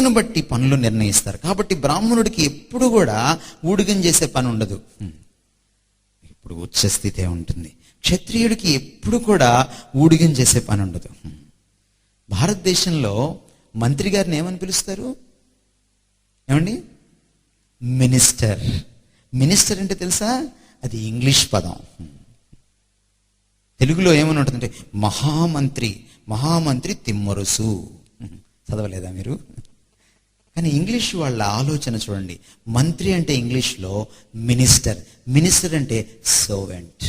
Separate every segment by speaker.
Speaker 1: పుట్టుకను బట్టి పనులు నిర్ణయిస్తారు. కాబట్టి బ్రాహ్మణుడికి ఎప్పుడు కూడా ఊడిగం చేసే పని ఉండదు, ఇప్పుడు ఉచ్చ స్థితే ఉంటుంది. క్షత్రియుడికి ఎప్పుడు కూడా ఊడిగం చేసే పని ఉండదు. భారతదేశంలో మంత్రి గారిని ఏమని పిలుస్తారు? ఏమండి? మినిస్టర్. మినిస్టర్ అంటే తెలుసా? అది ఇంగ్లీష్ పదం. తెలుగులో ఏమని ఉంటుందంటే మహామంత్రి. మహామంత్రి తిమ్మరుసు. చదవలేదా మీరు? కానీ ఇంగ్లీష్ వాళ్ళ ఆలోచన చూడండి. మంత్రి అంటే ఇంగ్లీష్లో మినిస్టర్, మినిస్టర్ అంటే సర్వెంట్.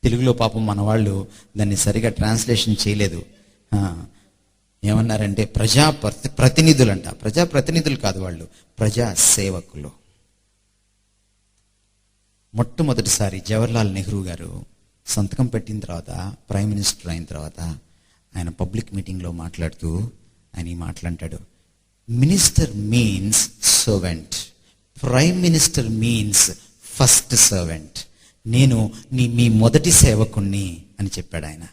Speaker 1: తెలుగులో పాపం మన వాళ్ళు దాన్ని సరిగా ట్రాన్స్లేషన్ చేయలేదు. ఏమన్నారంటే ప్రతినిధులు అంట. ప్రజాప్రతినిధులు కాదు, వాళ్ళు ప్రజా సేవకులు. మొట్టమొదటిసారి జవహర్లాల్ నెహ్రూ గారు సంతకం పెట్టిన తర్వాత, ప్రైమ్ మినిస్టర్ అయిన తర్వాత, ఆయన పబ్లిక్ మీటింగ్లో మాట్లాడుతూ ఆయన ఈ మాట్లాంటాడు: minister means servant, prime minister means first servant. నేను మీ మొదటి సేవకుణ్ణి అని చెప్పాడు ఆయన.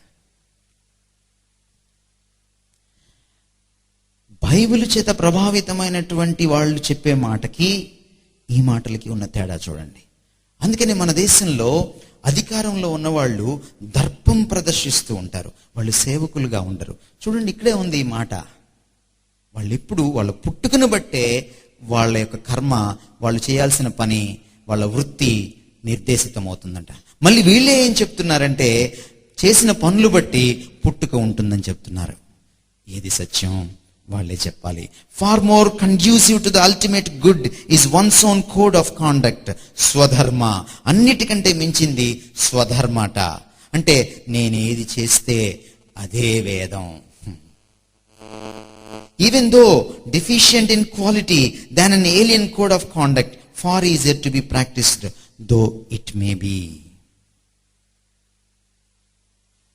Speaker 1: బైబిల్ చేత ప్రభావితమైనటువంటి వాళ్ళు చెప్పే మాటకి ఈ మాటలకి ఉన్న తేడా చూడండి. అందుకని మన దేశంలో అధికారంలో ఉన్నవాళ్ళు దర్పం ప్రదర్శిస్తూ ఉంటారు, వాళ్ళు సేవకులుగా ఉండరు. చూడండి, ఇక్కడే ఉంది ఈ మాట. వాళ్ళు ఎప్పుడు వాళ్ళ పుట్టుకను బట్టే వాళ్ళ యొక్క కర్మ, వాళ్ళు చేయాల్సిన పని, వాళ్ళ వృత్తి నిర్దేశితమవుతుందంట. మళ్ళీ వీళ్ళే ఏం చెప్తున్నారంటే చేసిన పనులు బట్టి పుట్టుక ఉంటుందని చెప్తున్నారు. ఏది సత్యం వాళ్ళే చెప్పాలి. Far more conducive to the ultimate good is one's own code of conduct. స్వధర్మ, అన్నిటికంటే మించింది స్వధర్మట. అంటే నేనేది చేస్తే అదే వేదం. Even though deficient in quality than an alien code of conduct, far easier to be practiced, though it may be.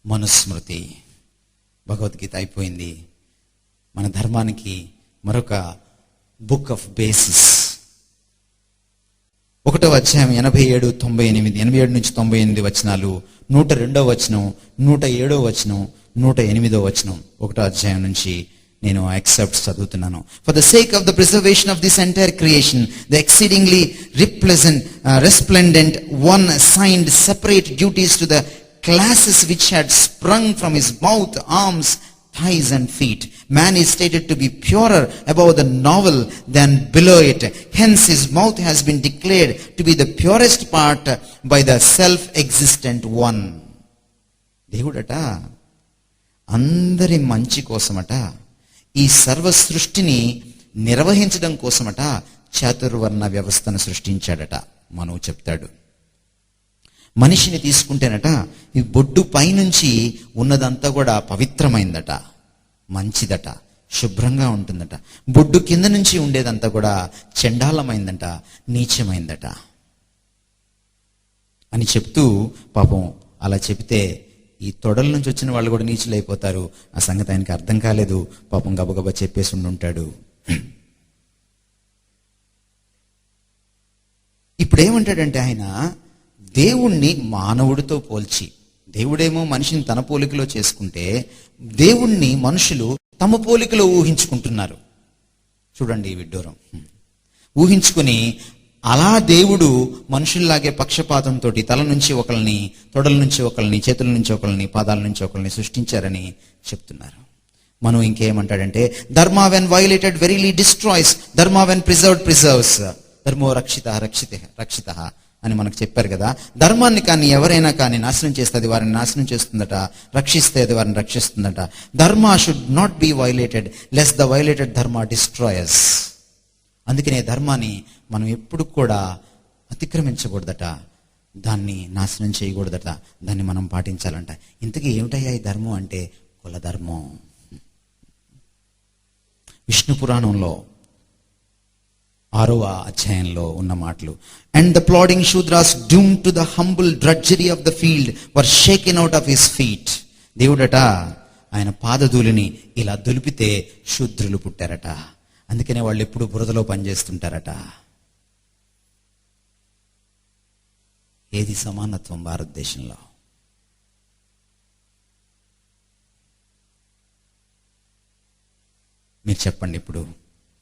Speaker 1: Manusmriti, Bhagavad Gita అయిపోయింది. మన ధర్మానికి మరొక బుక్ ఆఫ్ బేసిస్. 1వ అధ్యాయం 87, 98, 87 నుంచి 98 వచనాలు, 102వ వచనం, 107వ వచనం, 108వ వచనం. 1వ అధ్యాయం నుంచి నేను ఎక్సెప్ట్ చదువుతున్నాను. For the sake of the preservation of this entire creation, the exceedingly resplendent one assigned separate duties to the classes which had sprung from his mouth, arms, thighs and feet. Man is stated to be purer above the novel than below it. Hence his mouth has been declared to be the purest part by the self-existent one. దేవుడట అందరి మంచి కోసమట, ఈ సర్వ సృష్టిని నిర్వహించడం కోసమట చాతుర్వర్ణ వ్యవస్థను సృష్టించాడట. మనవు చెప్తాడు. మనిషిని తీసుకుంటేనట ఈ బొడ్డు పైనుంచి ఉన్నదంతా కూడా పవిత్రమైందట, మంచిదట, శుభ్రంగా ఉంటుందట. బొడ్డు కింద నుంచి ఉండేదంతా కూడా చండాలమైందట, నీచమైందట అని చెప్తూ, పాపం అలా చెప్తే ఈ తొడల నుంచి వచ్చిన వాళ్ళు కూడా నీచులు అయిపోతారు. ఆ సంగతి ఆయనకి అర్థం కాలేదు. పాపం గబగబా చెప్పేసి ఉండుంటాడు. ఇప్పుడు ఏమంటాడంటే ఆయన దేవుణ్ణి మానవుడితో పోల్చి, దేవుడేమో మనిషిని తన పోలికలో చేసుకుంటే దేవుణ్ణి మనుషులు తమ పోలికలో ఊహించుకుంటున్నారు. చూడండి ఈ విడ్డూరం. ఊహించుకుని అలా దేవుడు మనుషుల్లాగే పక్షపాతంతో తల నుంచి ఒకరిని, తొడల నుంచి ఒకరిని, చేతుల నుంచి ఒకరిని, పాదాల నుంచి ఒకరిని సృష్టించారని చెప్తున్నారు. మనం ఇంకేమంటాడంటే ధర్మ వెన్ వైలేటెడ్ వెరీలీ డిస్ట్రాయ్స్, ధర్మ వెన్ ప్రిజర్వ్డ్ ప్రిజర్వ్స్, ధర్మో రక్షిత రక్షిత అని మనకు చెప్పారు కదా. ధర్మాన్ని కానీ ఎవరైనా కానీ నాశనం చేస్తే అది వారిని నాశనం చేస్తుందట, రక్షిస్తే అది వారిని రక్షిస్తుందట. ధర్మ should not be violated less the violated ధర్మ డిస్ట్రాయర్స్. అందుకనే ధర్మాన్ని మనం ఎప్పుడు కూడా అతిక్రమించకూడదట, దాన్ని నాశనం చేయకూడదట, దాన్ని మనం పాటించాలంట. ఇంతకీ ఏమిటయ్యా ఈ ధర్మం అంటే కుల ధర్మం. విష్ణు పురాణంలో 6వ అధ్యాయంలో ఉన్న మాటలు. And the plodding Shudras doomed to the humble drudgery of the field were shaken out of his feet. దేవుడట ఆయన పాదధూళిని ఇలా దులిపితే శూద్రులు పుట్టారట. అందుకనే వాళ్ళు ఎప్పుడు బురదలో పనిచేస్తుంటారట. ఏది సమానత్వం భారతదేశంలో? మీరు చెప్పండి ఇప్పుడు,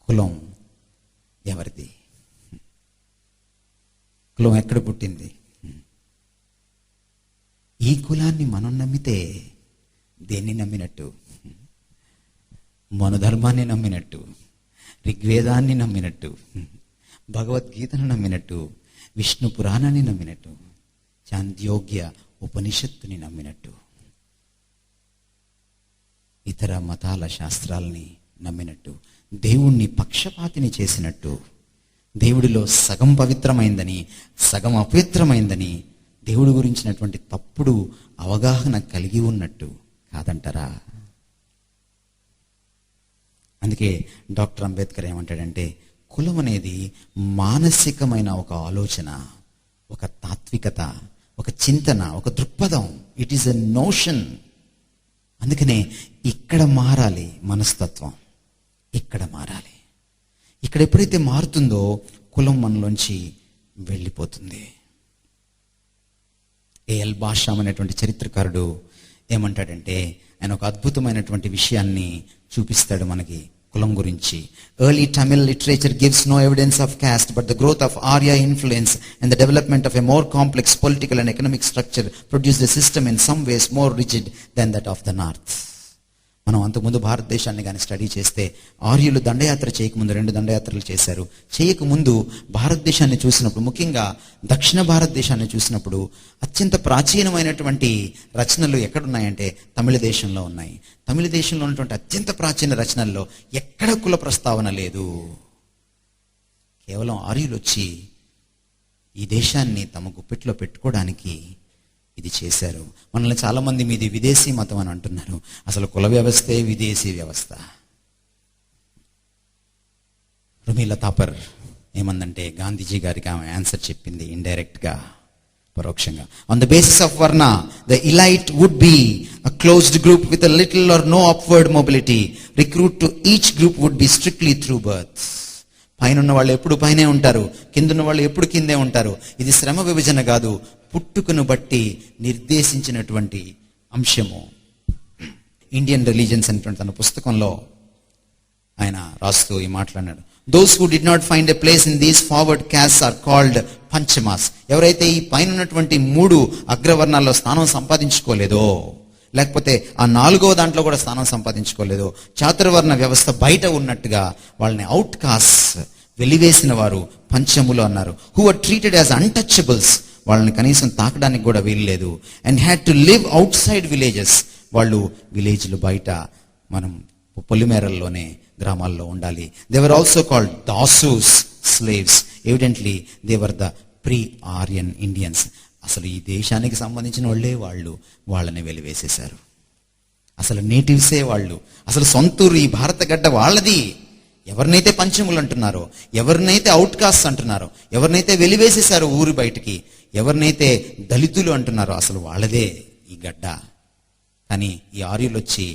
Speaker 1: కులం ఎవరిది? కులం ఎక్కడ పుట్టింది? ఈ కులాన్ని మనం నమ్మితే దేన్ని నమ్మినట్టు? మనుధర్మాన్ని నమ్మినట్టు, ఋగ్వేదాన్ని నమ్మినట్టు, భగవద్గీతను నమ్మినట్టు, విష్ణు పురాణాన్ని నమ్మినట్టు, చాంద్యోగ్య ఉపనిషత్తుని నమ్మినట్టు, ఇతర మతాల శాస్త్రాలని నమ్మినట్టు, దేవుణ్ణి పక్షపాతిని చేసినట్టు, దేవుడిలో సగం పవిత్రమైందని సగం అపవిత్రమైందని దేవుడి గురించినటువంటి తప్పుడు అవగాహన కలిగి ఉన్నట్టు కాదంటారా? అందుకే డాక్టర్ అంబేద్కర్ ఏమంటాడంటే, కులం అనేది మానసికమైన ఒక ఆలోచన, ఒక తాత్వికత, ఒక చింతన, ఒక దృక్పథం. It is a notion. అందుకనే ఇక్కడ మారాలి మనస్తత్వం, ఇక్కడ మారాలి. ఇక్కడ ఎప్పుడైతే మారుతుందో కులం మనలోంచి వెళ్ళిపోతుంది. ఏఎల్ బాషామ్ అనేటువంటి చరిత్రకారుడు ఏమంటాడంటే, ఆయన ఒక అద్భుతమైనటువంటి విషయాన్ని చూపిస్తాడు మనకి కులం గురించి. Early Tamil literature gives no evidence of caste, but the growth of Arya influence and the development of a more complex political and economic structure produced a system in some ways more rigid than that of the north. మనం అంతకుముందు భారతదేశాన్ని కానీ study చేస్తే, ఆర్యులు దండయాత్ర చేయకముందు 2 దండయాత్రలు చేశారు. చేయకముందు భారతదేశాన్ని చూసినప్పుడు, ముఖ్యంగా దక్షిణ భారతదేశాన్ని చూసినప్పుడు అత్యంత ప్రాచీనమైనటువంటి రచనలు ఎక్కడున్నాయంటే తమిళ దేశంలో ఉన్నాయి. తమిళ దేశంలో ఉన్నటువంటి అత్యంత ప్రాచీన రచనల్లో ఎక్కడ కుల ప్రస్తావన లేదు. కేవలం ఆర్యులు వచ్చి ఈ దేశాన్ని తమ గుప్పెట్లో పెట్టుకోవడానికి ఇది చేశారు. మనల్ని చాలా మంది మీది విదేశీ మతం అని అంటున్నారు. అసలు కుల వ్యవస్థే విదేశీ వ్యవస్థ. రుమీలా థాపర్ ఏమందంటే, గాంధీజీ గారికి ఆమె ఆన్సర్ చెప్పింది ఇండైరెక్ట్ గా, పరోక్షంగా. On the basis of varna the elite would be a closed group with a little or no upward mobility. Recruit to each group would be strictly through birth. పైన ఉన్న వాళ్ళు ఎప్పుడు పైనే ఉంటారు, కిందున్న వాళ్ళు ఎప్పుడు కిందే ఉంటారు. ఇది శ్రమ విభజన కాదు, పుట్టుకను బట్టి నిర్దేశించినటువంటి అంశము. ఇండియన్ రిలీజన్స్ అనేటువంటి తన పుస్తకంలో ఆయన రాస్తూ ఈ మాట్లాడినాడు. Those who did not find a place in these forward caste are called Panchamas. ఎవరైతే ఈ పైన ఉన్నటువంటి 3 అగ్రవర్ణాల్లో స్థానం సంపాదించుకోలేదో, లేకపోతే ఆ 4వ దాంట్లో కూడా స్థానం సంపాదించుకోలేదు, చాతుర్వర్ణ వ్యవస్థ బయట ఉన్నట్టుగా వాళ్ళని అవుట్ కాస్ట్, వెలివేసిన వారు పంచములు అన్నారు. Who are treated as untouchables. వాళ్ళని కనీసం తాకడానికి కూడా వీల్లేదు. And had to live outside villages. వాళ్ళు విలేజ్లు బయట, మనం పొలిమేరల్లోనే గ్రామాల్లో ఉండాలి. They were also called Dasyus, slaves. Evidently they were the pre Aryan Indians. అసలు ఈ దేశానికి సంబంధించిన వాళ్ళే వాళ్ళని వెలివేసేశారు. అసలు నేటివ్సే వాళ్ళు, అసలు సొంతూరు ఈ భారత గడ్డ వాళ్ళది. ఎవరినైతే పంచములు అంటున్నారో, ఎవరినైతే అవుట్ కాస్ట్ అంటున్నారో, ఎవరినైతే వెలివేసేశారో ఊరి బయటికి, ఎవరినైతే దళితులు అంటున్నారో, అసలు వాళ్ళదే ఈ గడ్డ. కానీ ఈ ఆర్యులు వచ్చి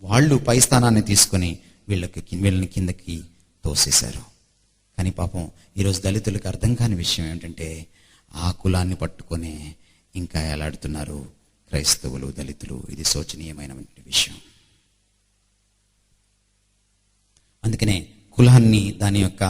Speaker 1: వాళ్ళు పై స్థానాన్ని తీసుకొని వీళ్ళని కిందకి తోసేశారు. కానీ పాపం ఈరోజు దళితులకు అర్థం కాని విషయం ఏమిటంటే, ఆ కులాన్ని పట్టుకొని ఇంకా ఎలాడుతున్నారు క్రైస్తవులు, దళితులు. ఇది శోచనీయమైన విషయం. అందుకనే కులాన్ని, దాని యొక్క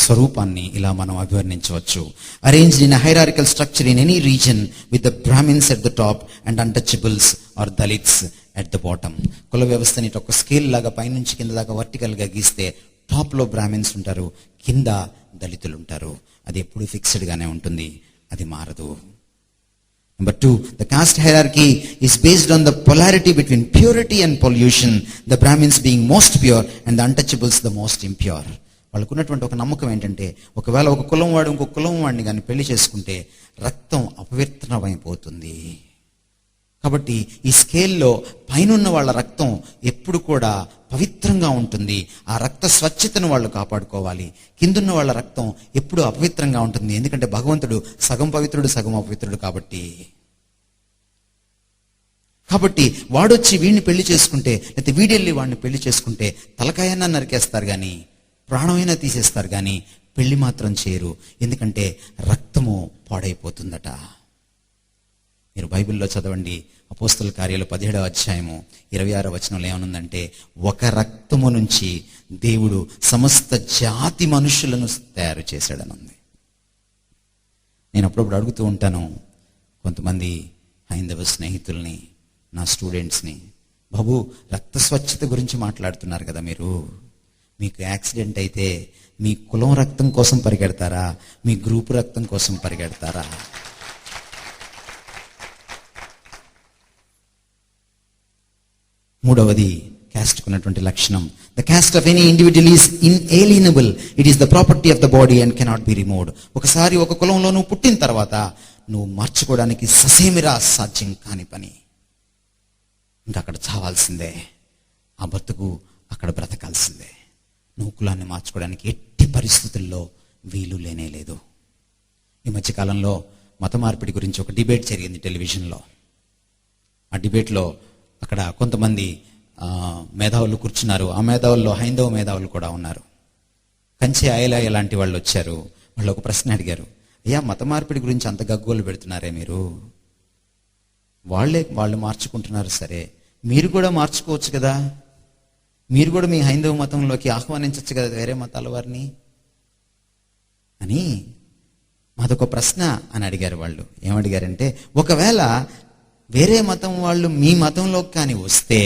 Speaker 1: స్వరూపాన్ని ఇలా మనం అభివర్ణించవచ్చు. Arranged in hierarchical structure in any region with the Brahmins at the top and untouchables or Dalits at the bottom. కుల వ్యవస్థని ఒక స్కేల్ లాగా పైనుంచి కింద దాకా వర్టికల్ గా గీస్తే టాప్ లో బ్రాహ్మిన్స్ ఉంటారు, కింద దళితులు ఉంటారు. అది ఎప్పుడు ఫిక్స్డ్ గానే ఉంటుంది, అది మారదు. Number 2, the caste hierarchy is based on the polarity between purity and pollution, the Brahmins being most pure and the untouchables the most impure. వాళ్ళకున్నటువంటి ఒక నమ్మకం ఏంటంటే, ఒకవేళ ఒక కులం వాడు ఇంకొక కులం వాడిని కానీ పెళ్లి చేసుకుంటే రక్తం అపవిత్రమైపోతుంది. కాబట్టి ఈ స్కేల్లో పైనున్న వాళ్ళ రక్తం ఎప్పుడు కూడా పవిత్రంగా ఉంటుంది. ఆ రక్త స్వచ్ఛతను వాళ్ళు కాపాడుకోవాలి. కిందున్న వాళ్ళ రక్తం ఎప్పుడు అపవిత్రంగా ఉంటుంది. ఎందుకంటే భగవంతుడు సగం పవిత్రుడు సగం అపవిత్రుడు కాబట్టి వాడొచ్చి వీడిని పెళ్లి చేసుకుంటే, లేకపోతే వీడెళ్ళి వాడిని పెళ్లి చేసుకుంటే తలకాయన్నా నరికేస్తారు కానీ, ప్రాణమైనా తీసేస్తారు కానీ పెళ్లి మాత్రం చేయరు. ఎందుకంటే రక్తము పాడైపోతుందట. మీరు బైబిల్లో చదవండి, అపోస్తల కార్యాలు 17వ అధ్యాయము 26వ వచనంలో ఏమనుందంటే, ఒక రక్తము నుంచి దేవుడు సమస్త జాతి మనుషులను తయారు చేశాడని ఉంది. నేను అప్పుడప్పుడు అడుగుతూ ఉంటాను కొంతమంది హైందవ స్నేహితుల్ని, నా స్టూడెంట్స్ని, బాబు రక్త స్వచ్ఛత గురించి మాట్లాడుతున్నారు కదా మీరు, మీకు యాక్సిడెంట్ అయితే మీ కులం రక్తం కోసం పరిగెడతారా, మీ గ్రూప్ రక్తం కోసం పరిగెడతారా? మూడవది క్యాస్ట్ ఉన్నటువంటి లక్షణం, the caste of any individual is inalienable, it is the property of the body and cannot be removed. ఒకసారి ఒక కులంలో నువ్వు పుట్టిన తర్వాత నువ్వు మార్చుకోవడానికి ససేమిరా సాధ్యం కాని పని. ఇంకా అక్కడ చావాల్సిందే, ఆ బతుకు అక్కడ బ్రతకాల్సిందే. నువ్వు కులాన్ని మార్చుకోవడానికి ఎట్టి పరిస్థితుల్లో వీలు లేనే లేదు. ఈ మధ్యకాలంలో మత మార్పిడి గురించి ఒక డిబేట్ జరిగింది టెలివిజన్లో. ఆ డిబేట్లో అక్కడ కొంతమంది మేధావులు కూర్చున్నారు. ఆ మేధావుల్లో హైందవ మేధావులు కూడా ఉన్నారు. కంచె ఆయలయ్య లాంటి వాళ్ళు వచ్చారు. వాళ్ళు ఒక ప్రశ్న అడిగారు, అయ్యా మత మార్పిడి గురించి అంత గగ్గోలు పెడుతున్నారే మీరు, వాళ్ళు మార్చుకుంటున్నారు, సరే మీరు కూడా మార్చుకోవచ్చు కదా, మీరు కూడా మీ హైందవ మతంలోకి ఆహ్వానించవచ్చు కదా వేరే మతాల వారిని అని మాదొక ప్రశ్న అని అడిగారు. వాళ్ళు ఏమడిగారంటే, ఒకవేళ వేరే మతం వాళ్ళు మీ మతంలోకి కానీ వస్తే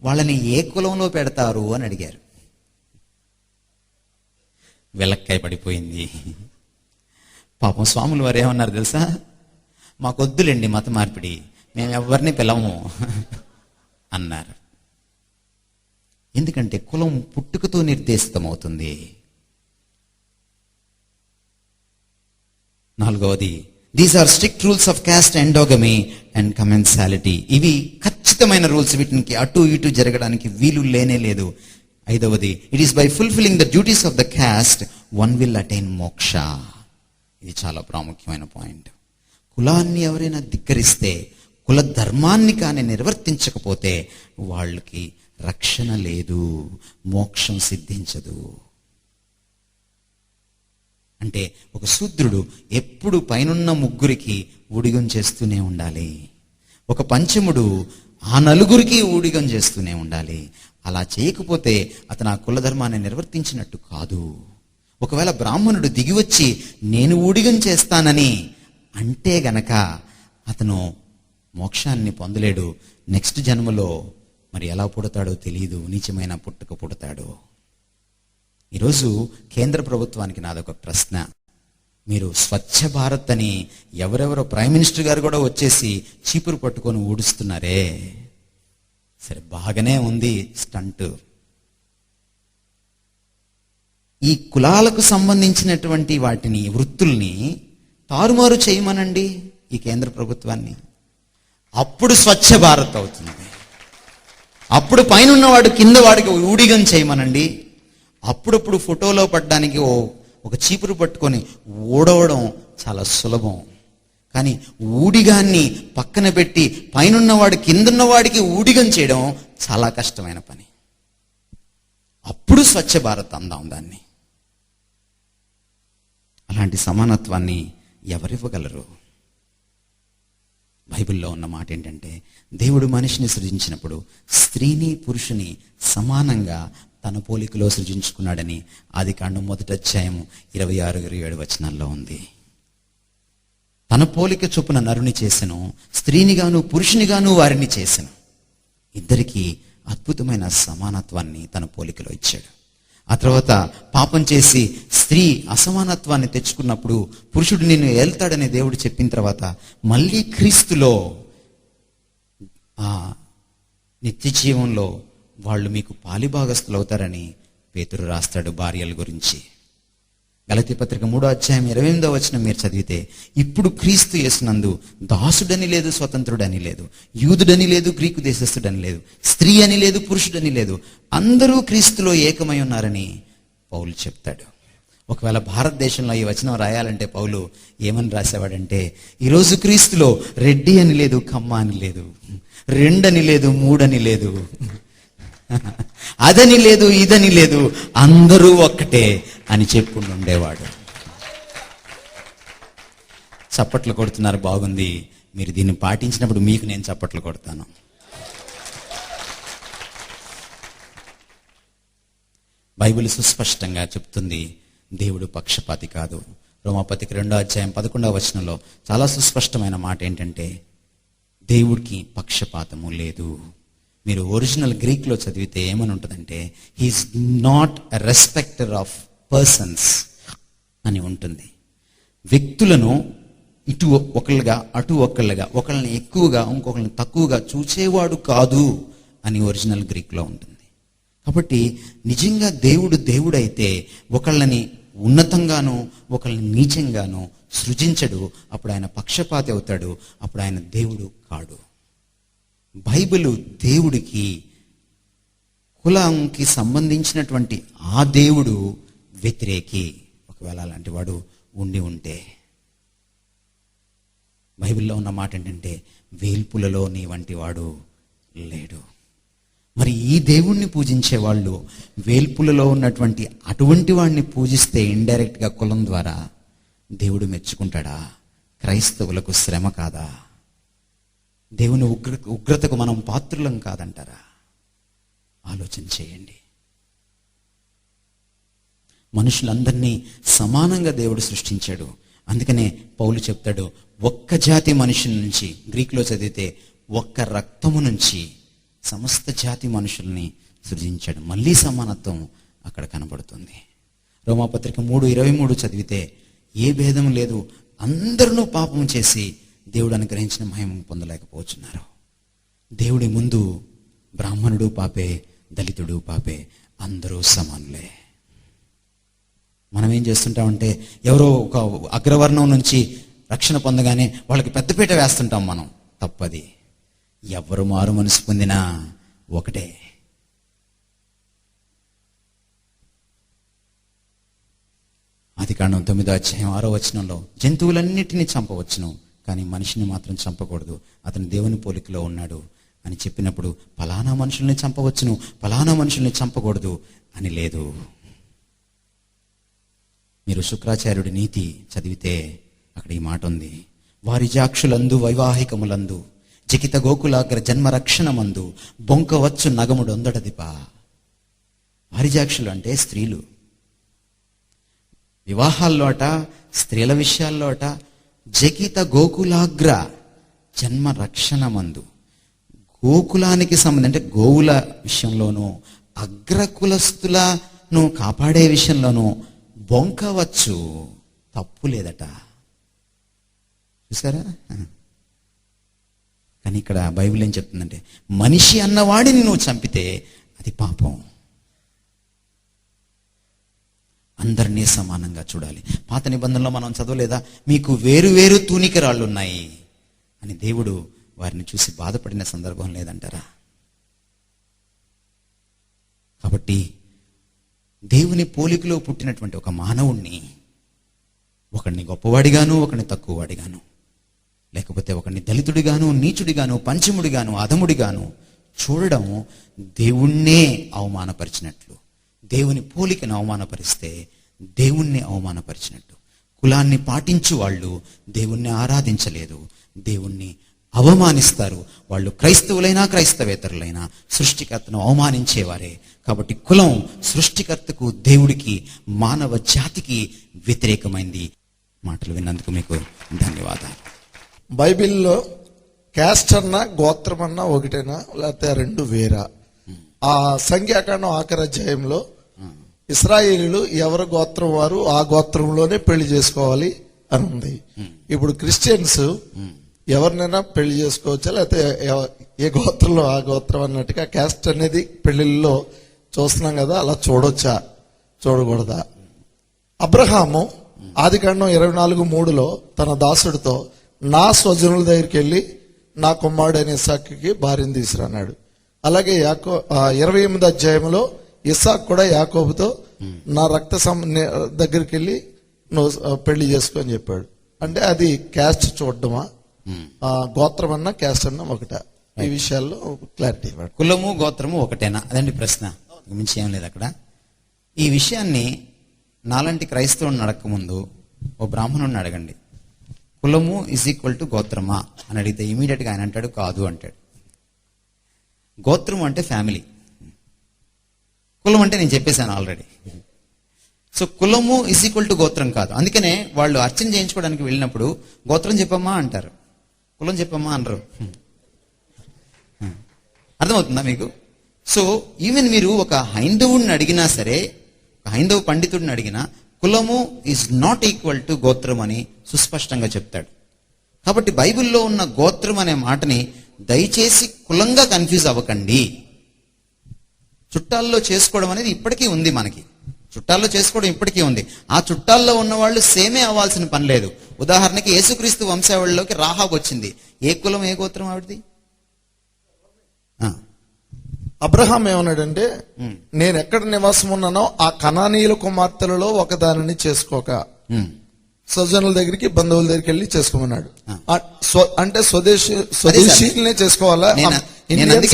Speaker 1: వాళ్ళని ఏ కులంలో పెడతారు అని అడిగారు. వెలక్కాయ పడిపోయింది. పాపం స్వాములు వారు ఏమన్నారు తెలుసా, మాకొద్దులేండి మత మార్పిడి, మేము ఎవరిని పిలవము అన్నారు. ఎందుకంటే కులం పుట్టుకతో నిర్దేశితమవుతుంది. నాలుగవది, these are strict rules of caste endogamy and commensality. ఇవి ఖచ్చితమైన రూల్స్, వీటికి అటు ఇటు జరగడానికి వీలు లేనే లేదు. ఐదవది, it is by fulfilling the duties of the cast one will attain మోక్ష. ఇది చాలా ప్రాముఖ్యమైన పాయింట్. కులాన్ని ఎవరైనా ధిక్కరిస్తే, కుల ధర్మాన్ని కానీ నిర్వర్తించకపోతే వాళ్ళకి రక్షణ లేదు, మోక్షం సిద్ధించదు. అంటే ఒక శూద్రుడు ఎప్పుడు పైనున్న ముగ్గురికి ఊడిగం చేస్తూనే ఉండాలి. ఒక పంచముడు ఆ నలుగురికి ఊడిగం చేస్తూనే ఉండాలి. అలా చేయకపోతే అతను ఆ కుల ధర్మాన్ని నిర్వర్తించినట్టు కాదు. ఒకవేళ బ్రాహ్మణుడు దిగివచ్చి నేను ఊడిగం చేస్తానని అంటే గనక అతను మోక్షాన్ని పొందలేడు. నెక్స్ట్ జన్మలో మరి ఎలా పుడతాడో తెలియదు, నీచమైన పుట్టుక పుడతాడు. ఈరోజు కేంద్ర ప్రభుత్వానికి నాదొక ప్రశ్న. మీరు స్వచ్ఛ భారత్ అని ఎవరెవరో ప్రైమ్ మినిస్టర్ గారు కూడా వచ్చేసి చీపురు పట్టుకొని ఊడుస్తున్నారే, సరే బాగానే ఉంది స్టంట్. ఈ కులాలకు సంబంధించినటువంటి వాటిని, వృత్తుల్ని తారుమారు చేయమనండి ఈ కేంద్ర ప్రభుత్వాన్ని, అప్పుడు స్వచ్ఛ భారత్ అవుతుంది. అప్పుడు పైన ఉన్నవాడు కింద వాడికి ఊడిగం చేయమనండి. అప్పుడప్పుడు ఫోటోలో పడ్డానికి ఒక చీపురు పట్టుకొని ఊడవడం చాలా సులభం. కానీ ఊడిగాన్ని పక్కన పెట్టి పైనున్నవాడు కిందున్నవాడికి ఊడిగం చేయడం చాలా కష్టమైన పని. అప్పుడు స్వచ్ఛ భారత్ అందాం దాన్ని. అలాంటి సమానత్వాన్ని ఎవరివ్వగలరు? బైబిల్లో ఉన్న మాట ఏంటంటే, దేవుడు మనిషిని సృజించినప్పుడు స్త్రీని పురుషుని సమానంగా తన పోలికలో సృజించుకున్నాడని ఆదికాండం 1వ అధ్యాయం 26-27 వచనాల్లో ఉంది. తన పోలిక చొప్పున నరుని చేసెను, స్త్రీనిగాను పురుషునిగాను వారిని చేసెను. ఇద్దరికి అద్భుతమైన సమానత్వాన్ని తన పోలికలో ఇచ్చాడు. ఆ తర్వాత పాపం చేసి స్త్రీ అసమానత్వాన్ని తెచ్చుకున్నప్పుడు పురుషుడు నిన్ను ఏల్తాడని దేవుడు చెప్పిన తర్వాత మళ్ళీ క్రీస్తులో ఆ నిత్య జీవంలో వాళ్ళు మీకు పాలిభాగస్తులు అవుతారని పేతురు రాస్తాడు భార్యల గురించి. గలతీ పత్రిక 3వ అధ్యాయం 28వ వచనం మీరు చదివితే, ఇప్పుడు క్రీస్తు యేసునందు దాసుడని లేదు, స్వతంత్రుడని లేదు, యూదుడని లేదు, గ్రీకు దేశస్థుడని లేదు, స్త్రీ అని లేదు, పురుషుడని లేదు, అందరూ క్రీస్తులో ఏకమై ఉన్నారని పౌలు చెప్తాడు. ఒకవేళ భారతదేశంలో ఈ వచనం రాయాలంటే పౌలు ఏమని రాసేవాడంటే, ఈరోజు క్రీస్తులో రెడ్డి అని లేదు, కమ్మ అని లేదు, రెండని లేదు, మూడని లేదు, అదని లేదు, ఇదని లేదు, అందరూ ఒక్కటే అని చెప్పుకుంటూ ఉండేవాడు. చప్పట్లు కొడుతున్నారు, బాగుంది. మీరు దీన్ని పాటించినప్పుడు మీకు నేను చప్పట్లు కొడతాను. బైబిల్ సుస్పష్టంగా చెప్తుంది, దేవుడు పక్షపాతి కాదు. రోమాపత్రిక 2:11 చాలా సుస్పష్టమైన మాట ఏంటంటే, దేవుడికి పక్షపాతము లేదు. మీరు ఒరిజినల్ గ్రీక్లో చదివితే ఏమని ఉంటుందంటే, he is not a respecter of persons అని ఉంటుంది. వ్యక్తులను ఇటు ఒకళ్ళుగా అటు ఒకళ్ళుగా, ఒకళ్ళని ఎక్కువగా ఇంకొకళ్ళని తక్కువగా చూచేవాడు కాదు అని ఒరిజినల్ గ్రీక్లో ఉంటుంది. కాబట్టి నిజంగా దేవుడైతే ఒకళ్ళని ఉన్నతంగాను ఒకళ్ళని నీచంగాను సృజించడు. అప్పుడు ఆయన పక్షపాతి అవుతాడు. అప్పుడు ఆయన దేవుడు కాడు. బైబిలు దేవుడికి కులంకి సంబంధించినటువంటి ఆ దేవుడు వ్యతిరేకి. ఒకవేళ అలాంటి వాడు ఉండి ఉంటే, బైబిల్లో ఉన్న మాట ఏంటంటే, వేల్పులలో నీ వంటి వాడు లేడు. మరి ఈ దేవుణ్ణి పూజించే వాళ్ళు వేల్పులలో ఉన్నటువంటి అటువంటి వాడిని పూజిస్తే ఇండైరెక్ట్గా కులం ద్వారా దేవుడు మెచ్చుకుంటాడా? క్రైస్తవులకు శ్రమ కాదా? దేవుని ఉగ్రతకు మనం పాత్రులం కాదంటారా? ఆలోచన చేయండి. మనుషులందరినీ సమానంగా దేవుడు సృష్టించాడు. అందుకనే పౌలు చెప్తాడు, ఒక్క జాతి మనుషుల నుంచి, గ్రీక్లో చదివితే ఒక్క రక్తము నుంచి సమస్త జాతి మనుషుల్ని సృజించాడు. మళ్ళీ సమానత్వం అక్కడ కనబడుతుంది. రోమాపత్రిక 3:23 చదివితే ఏ భేదం లేదు, అందరూ పాపం చేసి దేవుడు అనుగ్రహించిన మహిమను పొందలేకపోతున్నారు. దేవుడి ముందు బ్రాహ్మణుడు పాపే, దళితుడు పాపే, అందరూ సమానులే. మనం ఏం చేస్తుంటామంటే, ఎవరో ఒక అగ్రవర్ణం నుంచి రక్షణ పొందగానే వాళ్ళకి పెద్దపీట వేస్తుంటాం మనం. తప్పది. ఎవరు మారు మనసు పొందినా ఒకటే. ఆదికాండం 9:6 జంతువులన్నిటినీ చంపవచ్చును, కానీ మనిషిని మాత్రం చంపకూడదు, అతను దేవుని పోలికలో ఉన్నాడు అని చెప్పినప్పుడు ఫలానా మనుషుల్ని చంపవచ్చును, ఫలానా మనుషుల్ని చంపకూడదు అని లేదు. మీరు శుక్రాచార్యుడి నీతి చదివితే అక్కడ ఈ మాట ఉంది, వారి జాక్షులందు వైవాహికములందు జకిత గోకులాగ్ర జన్మరక్షణమందు బొంకవచ్చు నగముడొందటదిపా. వారిజాక్షులు అంటే స్త్రీలు. వివాహాల్లో అట, స్త్రీల విషయాల్లో అట, జకిత గోకులాగ్ర జన్మరక్షణమందు, గోకులానికి సంబంధించి అంటే గోవుల విషయంలోనూ అగ్రకులస్తులను కాపాడే విషయంలోనూ బొంకవచ్చు, తప్పు లేదట. చూసారా? కానీ ఇక్కడ బైబిల్ ఏం చెప్తుందంటే, మనిషి అన్నవాడిని నువ్వు చంపితే అది పాపం. అందరినీ సమానంగా చూడాలి. పాత నిబంధనలో మనం చదవలేదా, మీకు వేరు వేరు తూనిక రాళ్ళు ఉన్నాయి అని దేవుడు వారిని చూసి బాధపడిన సందర్భం లేదంటారా? కాబట్టి దేవుని పోలికలో పుట్టినటువంటి ఒక మానవుణ్ణి ఒకడిని గొప్పవాడిగాను ఒకడిని తక్కువవాడిగాను, లేకపోతే ఒకడిని దళితుడిగాను నీచుడిగాను పంచముడిగాను అధముడిగాను చూడడం దేవుణ్ణే అవమానపరిచినట్లు. దేవుని పోలికను అవమానపరిస్తే దేవుణ్ణి అవమానపరిచినట్టు. కులాన్ని పాటించు వాళ్ళు దేవుణ్ణి ఆరాధించలేదు, దేవుణ్ణి అవమానిస్తారు. వాళ్ళు క్రైస్తవులైనా క్రైస్తవేతరులైనా సృష్టికర్తను అవమానించేవారే. కాబట్టి కులం సృష్టికర్తకు, దేవుడికి, మానవ జాతికి వ్యతిరేకమైంది. మాటలు విన్నందుకు మీకు ధన్యవాదాలు.
Speaker 2: బైబిల్లో క్యాస్ట్ అన్నా గోత్రం అన్నా ఒకటేనా, లేకపోతే రెండు వేరా? ఆ సంఖ్యాకాండం ఆఖరి అధ్యాయంలో ఇశ్రాయేలీలు ఎవరి గోత్రం వారు ఆ గోత్రంలోనే పెళ్లి చేసుకోవాలి అని ఉంది. ఇప్పుడు క్రిస్టియన్స్ ఎవరినైనా పెళ్లి చేసుకోవచ్చా, లేకపోతే ఏ గోత్రంలో ఆ గోత్రం అన్నట్టుగా క్యాస్ట్ అనేది పెళ్లిళ్ళలో చూస్తున్నాం కదా, అలా చూడొచ్చా చూడకూడదా? అబ్రహాము ఆదికాండం 24:3 తన దాసుడితో, నా స్వజనుల దగ్గరికి వెళ్ళి నా కుమారుడైన ఇస్సాకుకి భార్యను తీసుకురన్నాడు. అలాగే 28వ అధ్యాయంలో ఇస్సాకు కూడా యాకోబుతో నా రక్త దగ్గరికి వెళ్ళి నువ్వు పెళ్లి చేసుకో అని చెప్పాడు. అంటే అది క్యాస్ట్ చూడడమా, గోత్రం అన్నా క్యాస్ట్ అన్నా ఒకటా? ఈ విషయాల్లో క్లారిటీ.
Speaker 1: కులము గోత్రము ఒకటేనా? అదండి ప్రశ్న, మించి ఏం లేదు అక్కడ. ఈ విషయాన్ని నాలాంటి క్రైస్తవుని అడగకముందు ఓ బ్రాహ్మణుడిని అడగండి. కులము ఈజ్ ఈక్వల్ టు గోత్రమా అని అడిగితే ఇమీడియట్ గా ఆయన అంటాడు కాదు అంటాడు. గోత్రం అంటే ఫ్యామిలీ, కులం అంటే నేను చెప్పేశాను ఆల్రెడీ. సో కులము ఈజ్ ఈక్వల్ టు గోత్రం కాదు. అందుకనే వాళ్ళు అర్చన చేయించుకోవడానికి వెళ్ళినప్పుడు గోత్రం చెప్పమ్మా అంటారు, కులం చెప్పమ్మా అనరు. అర్థమవుతుందా మీకు? సో ఈవెన్ మీరు ఒక హైందవుడిని అడిగినా సరే, ఒక హైందవ పండితుడిని అడిగినా కులము ఈజ్ నాట్ ఈక్వల్ టు గోత్రం అని సుస్పష్టంగా చెప్తాడు. కాబట్టి బైబిల్లో ఉన్న గోత్రం అనే మాటని దయచేసి కులంగా కన్ఫ్యూజ్ అవ్వకండి. చుట్టాల్లో చేసుకోవడం అనేది ఇప్పటికీ ఉంది మనకి, చుట్టాల్లో చేసుకోవడం ఇప్పటికీ ఉంది. ఆ చుట్టాల్లో ఉన్న వాళ్ళు సేమే అవ్వాల్సిన పని లేదు. ఉదాహరణకి యేసుక్రీస్తు వంశావళిలోకి రాహాబ్ వచ్చింది. ఏ కులం ఏ గోత్రం ఆవిడది?
Speaker 2: అబ్రహాం ఏమన్నాడంటే, నేను ఎక్కడ నివాసం ఉన్నానో ఆ కనానీయుల కుమార్తెలలో ఒక దానిని చేసుకోక స్వజనుల దగ్గరికి, బంధువుల దగ్గరికి వెళ్ళి చేసుకోమన్నాడు. అంటే స్వదేశీలనే చేసుకోవాలా,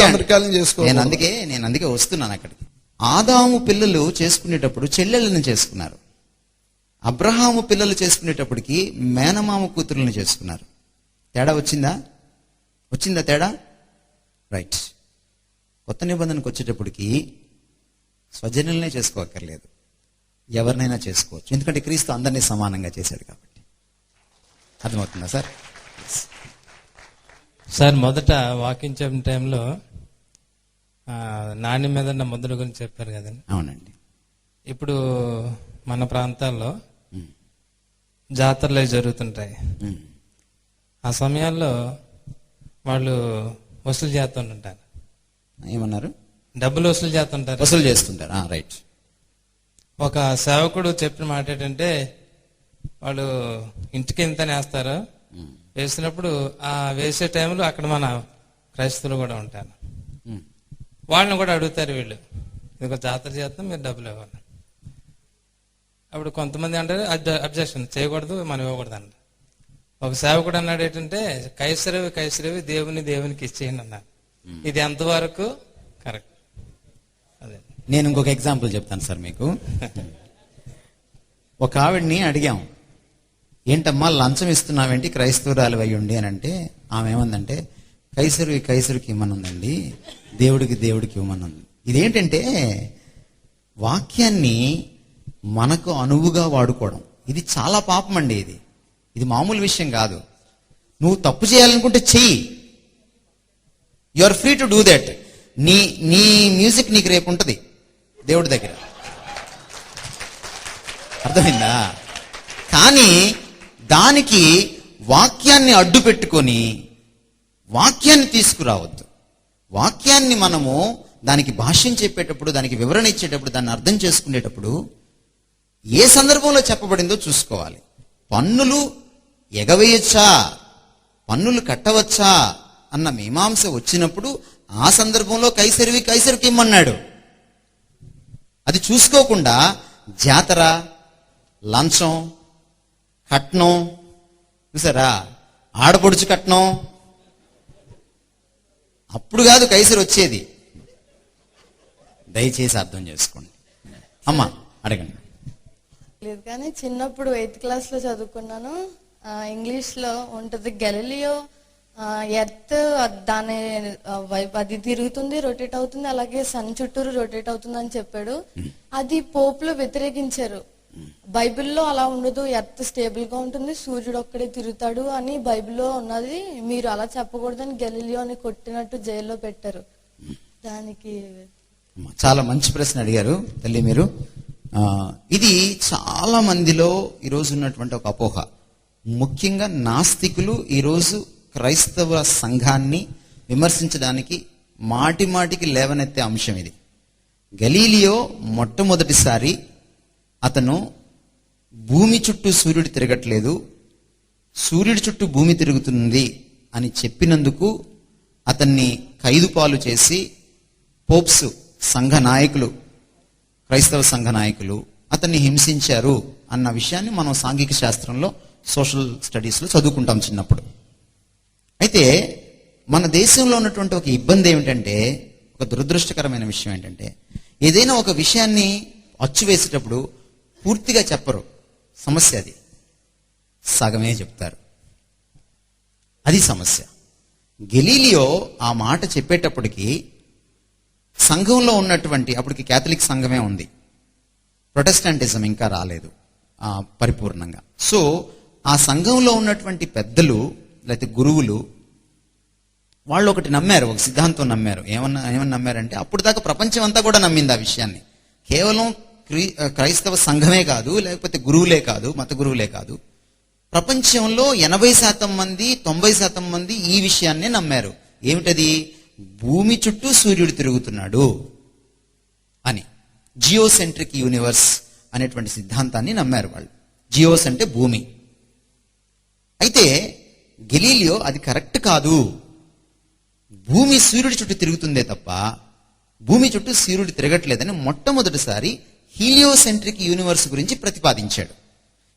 Speaker 2: అమెరికాలని చేసుకోవాలి?
Speaker 1: నేను అందుకే వస్తున్నాను అక్కడికి. ఆదాము పిల్లలు చేసుకునేటప్పుడు చెల్లెళ్ళని చేసుకున్నారు. అబ్రహాము పిల్లలు చేసుకునేటప్పటికి మేనమామ కూతురులను చేసుకున్నారు. తేడా వచ్చిందా తేడా? రైట్. కొత్త నిబంధనకు వచ్చేటప్పటికి స్వజనులనే చేసుకోక్కర్లేదు, ఎవరినైనా చేసుకోవచ్చు. ఎందుకంటే క్రీస్తు అందరినీ సమానంగా చేశాడు కాబట్టి. అర్థమవుతుందా సార్?
Speaker 3: సార్, మొదట వాకింగ్ చెప్పిన టైంలో నాణ్య మీద ఉన్న ముద్ర గురించి చెప్పారు కదండి.
Speaker 1: అవునండి.
Speaker 3: ఇప్పుడు మన ప్రాంతాల్లో జాతరలు జరుగుతుంటాయి. ఆ సమయాల్లో వాళ్ళు వసూలు చేస్తుంటారు.
Speaker 1: ఏమన్నారు?
Speaker 3: డబ్బులు వసూలు చేస్తుంటారు.
Speaker 1: రైట్.
Speaker 3: ఒక సేవకుడు చెప్పిన మాట ఏంటంటే, వాళ్ళు ఇంటికి ఎంత వేస్తారు, వేసినప్పుడు ఆ వేసే టైంలో అక్కడ మన క్రైస్తవులు కూడా ఉంటారు. వాళ్ళని కూడా అడుగుతారు, వీళ్ళు ఇది జాతర చేస్తాం, మీరు డబ్బులు ఇవ్వాలి. అప్పుడు కొంతమంది అంటారు అబ్జెక్షన్ చేయకూడదు, మనం ఇవ్వకూడదు అన్నారు. ఒక సేవకుడు అన్నాడు ఏంటంటే, కైసరవి దేవునికి ఇచ్చేయండి అన్నారు. ఇది ఎంతవరకు కరెక్ట్? అదే
Speaker 1: నేను ఇంకొక ఎగ్జాంపుల్ చెప్తాను సార్ మీకు. ఒక ఆవిడ్ని అడిగాం, ఏంటమ్మా లంచం ఇస్తున్నావేంటి క్రైస్తవురాలు అయ్యుండి అని అంటే, ఆమె ఏమందంటే, కైసరుకి ఇవ్వమనుందండి, దేవుడికి ఇవ్వమనుంది. ఇదేంటంటే వాక్యాన్ని మనకు అనువుగా వాడుకోవడం. ఇది చాలా పాపం అండి. ఇది మామూలు విషయం కాదు. నువ్వు తప్పు చేయాలనుకుంటే చెయ్యి, you are free to do that. నీ మ్యూజిక్ నీకు రేపు ఉంటుంది దేవుడి దగ్గర, అర్థమైందా? కానీ దానికి వాక్యాన్ని అడ్డు పెట్టుకొని వాక్యాన్ని తీసుకురావద్దు. వాక్యాన్ని మనము దానికి భాష్యం చెప్పేటప్పుడు, దానికి వివరణ ఇచ్చేటప్పుడు, దాన్ని అర్థం చేసుకునేటప్పుడు ఏ సందర్భంలో చెప్పబడిందో చూసుకోవాలి. పన్నులు ఎగవేయచ్చా, పన్నులు కట్టవచ్చా అన్న మీమాంస వచ్చినప్పుడు ఆ సందర్భంలో కైసరికి ఇమ్మన్నాడు. అది చూసుకోకుండా జాతర, లంచం, కట్నం, చూసారా, ఆడపడుచు కట్నం, అప్పుడు కాదు కైసరి వచ్చేది. దయచేసి అర్థం చేసుకోండి. అమ్మా అడగండి.
Speaker 4: లేదు కానీ చిన్నప్పుడు 8th క్లాస్ లో చదువుకున్నాను. ఇంగ్లీష్ లో ఉంటది, గెలీలియో ఎర్త్ దాని వైపు అది తిరుగుతుంది, రొటేట్ అవుతుంది, అలాగే సన్ చుట్టూరు రొటేట్ అవుతుంది అని చెప్పాడు. అది పోపులో వ్యతిరేకించారు. బైబిల్లో అలా ఉండదు, ఎర్త్ స్టేబుల్ గా ఉంటుంది, సూర్యుడు ఒక్కడే తిరుగుతాడు అని బైబిల్లో ఉన్నది. మీరు అలా చెప్పకూడదని గెలీలియోని కొట్టినట్టు జైల్లో పెట్టారు. దానికి
Speaker 1: చాలా మంచి ప్రశ్న అడిగారు తల్లి మీరు. ఇది చాలా మందిలో ఈరోజు ఉన్నటువంటి ఒక అపోహ. ముఖ్యంగా నాస్తికులు ఈరోజు క్రైస్తవ సంఘాన్ని విమర్శించడానికి మాటికి లేవనెత్తే అంశం ఇది. గలీలియో మొట్టమొదటిసారి అతను భూమి చుట్టూ సూర్యుడు తిరగట్లేదు, సూర్యుడి చుట్టూ భూమి తిరుగుతుంది అని చెప్పినందుకు అతన్ని ఖైదు పాలు చేసి పోప్స్ సంఘ నాయకులు, క్రైస్తవ సంఘ నాయకులు అతన్ని హింసించారు అన్న విషయాన్ని మనం సాంఘిక శాస్త్రంలో, సోషల్ స్టడీస్లో చదువుకుంటాం చిన్నప్పుడు. అయితే మన దేశంలో ఉన్నటువంటి ఒక ఇబ్బంది ఏమిటంటే, ఒక దురదృష్టకరమైన విషయం ఏంటంటే, ఏదైనా ఒక విషయాన్ని అచ్చు వేసేటప్పుడు పూర్తిగా చెప్పరు. సమస్య అది, సగమే చెప్తారు. అది సమస్య. గెలీలియో ఆ మాట చెప్పేటప్పటికి సంఘంలో ఉన్నటువంటి, అప్పటికి క్యాథలిక్ సంఘమే ఉంది, ప్రొటెస్టాంటిజం ఇంకా రాలేదు పరిపూర్ణంగా. సో ఆ సంఘంలో ఉన్నటువంటి పెద్దలు లేకపోతే గురువులు వాళ్ళు ఒకటి నమ్మారు, ఒక సిద్ధాంతం నమ్మారు. ఏమని నమ్మారంటే, అప్పుడు దాకా ప్రపంచం అంతా కూడా నమ్మింది ఆ విషయాన్ని. కేవలం క్రైస్తవ సంఘమే కాదు, లేకపోతే గురువులే కాదు, మత గురువులే కాదు, ప్రపంచంలో 80% మంది 90% మంది ఈ విషయాన్నే నమ్మారు. ఏమిటది? భూమి చుట్టూ సూర్యుడు తిరుగుతున్నాడు అని. జియోసెంట్రిక్ యూనివర్స్ అనేటువంటి సిద్ధాంతాన్ని నమ్మారు వాళ్ళు. జియోస్ అంటే భూమి. అయితే గెలీలియో అది కరెక్ట్ కాదు, భూమి సూర్యుడి చుట్టూ తిరుగుతుందే తప్ప భూమి చుట్టూ సూర్యుడు తిరగట్లేదని మొట్టమొదటిసారి హీలియోసెంట్రిక్ యూనివర్స్ గురించి ప్రతిపాదించాడు.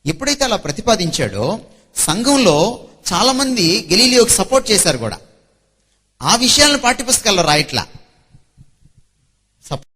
Speaker 1: ఎప్పుడైతే అలా ప్రతిపాదించాడో సంఘంలో చాలా మంది గెలీలియోకి సపోర్ట్ చేశారు కూడా. ఆ విషయాలను పాఠ్యపుస్తకాల్లో రాయట్లా.